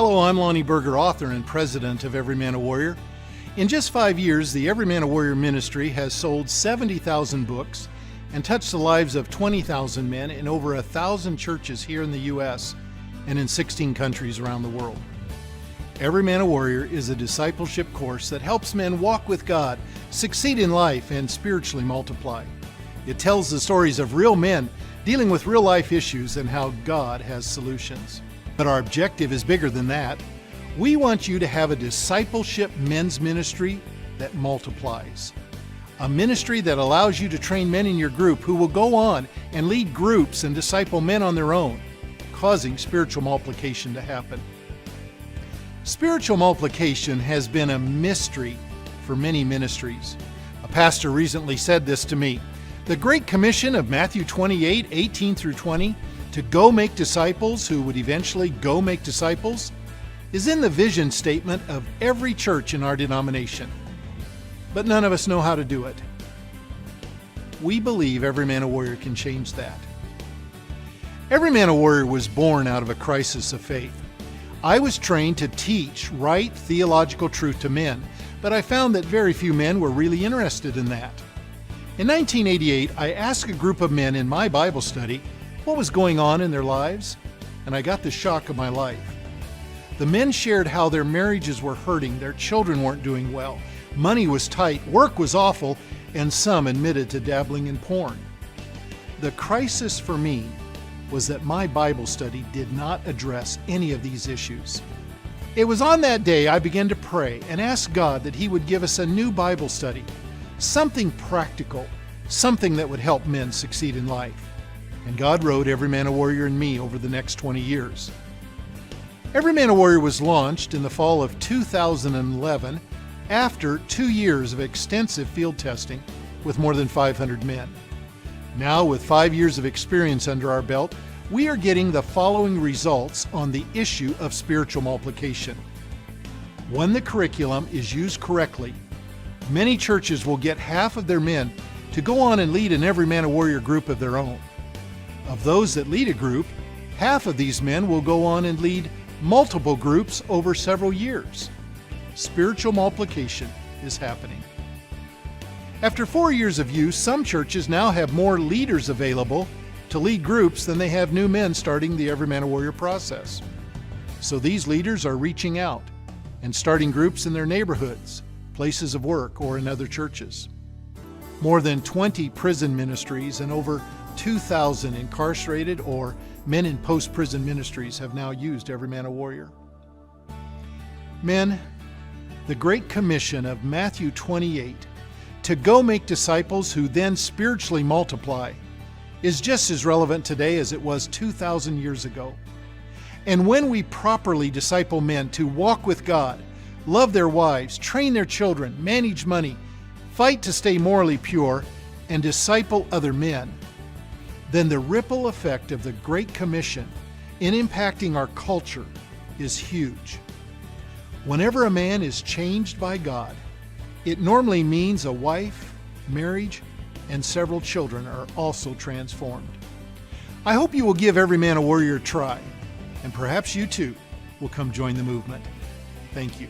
Hello, I'm Lonnie Berger, author and president of Every Man a Warrior. In just 5 years, the Every Man a Warrior ministry has sold 70,000 books and touched the lives of 20,000 men in over 1,000 churches here in the U.S. and in 16 countries around the world. Every Man a Warrior is a discipleship course that helps men walk with God, succeed in life, and spiritually multiply. It tells the stories of real men dealing with real life issues and how God has solutions. But our objective is bigger than that. We want you to have a discipleship men's ministry that multiplies. A ministry that allows you to train men in your group who will go on and lead groups and disciple men on their own, causing spiritual multiplication to happen. Spiritual multiplication has been a mystery for many ministries. A pastor recently said this to me: the Great Commission of Matthew 28:18 through 20, to go make disciples who would eventually go make disciples, is in the vision statement of every church in our denomination. But none of us know how to do it. We believe Every Man a Warrior can change that. Every Man a Warrior was born out of a crisis of faith. I was trained to teach right theological truth to men, but I found that very few men were really interested in that. In 1988, I asked a group of men in my Bible study what was going on in their lives, and I got the shock of my life. The men shared how their marriages were hurting, their children weren't doing well, money was tight, work was awful, and some admitted to dabbling in porn. The crisis for me was that my Bible study did not address any of these issues. It was on that day I began to pray and ask God that He would give us a new Bible study, something practical, something that would help men succeed in life. And God wrote Every Man a Warrior in me over the next 20 years. Every Man a Warrior was launched in the fall of 2011 after 2 years of extensive field testing with more than 500 men. Now, with 5 years of experience under our belt, we are getting the following results on the issue of spiritual multiplication. When the curriculum is used correctly, many churches will get half of their men to go on and lead an Every Man a Warrior group of their own. Of those that lead a group, half of these men will go on and lead multiple groups over several years. Spiritual multiplication is happening. After 4 years of use, some churches now have more leaders available to lead groups than they have new men starting the Every Man a Warrior process. So these leaders are reaching out and starting groups in their neighborhoods, places of work, or in other churches. More than 20 prison ministries and over 2,000 incarcerated or men in post-prison ministries have now used Every Man a Warrior. Men, the Great Commission of Matthew 28, to go make disciples who then spiritually multiply, is just as relevant today as it was 2,000 years ago. And when we properly disciple men to walk with God, love their wives, train their children, manage money, fight to stay morally pure, and disciple other men, then the ripple effect of the Great Commission in impacting our culture is huge. Whenever a man is changed by God, it normally means a wife, marriage, and several children are also transformed. I hope you will give Every Man a Warrior a try, and perhaps you too will come join the movement. Thank you.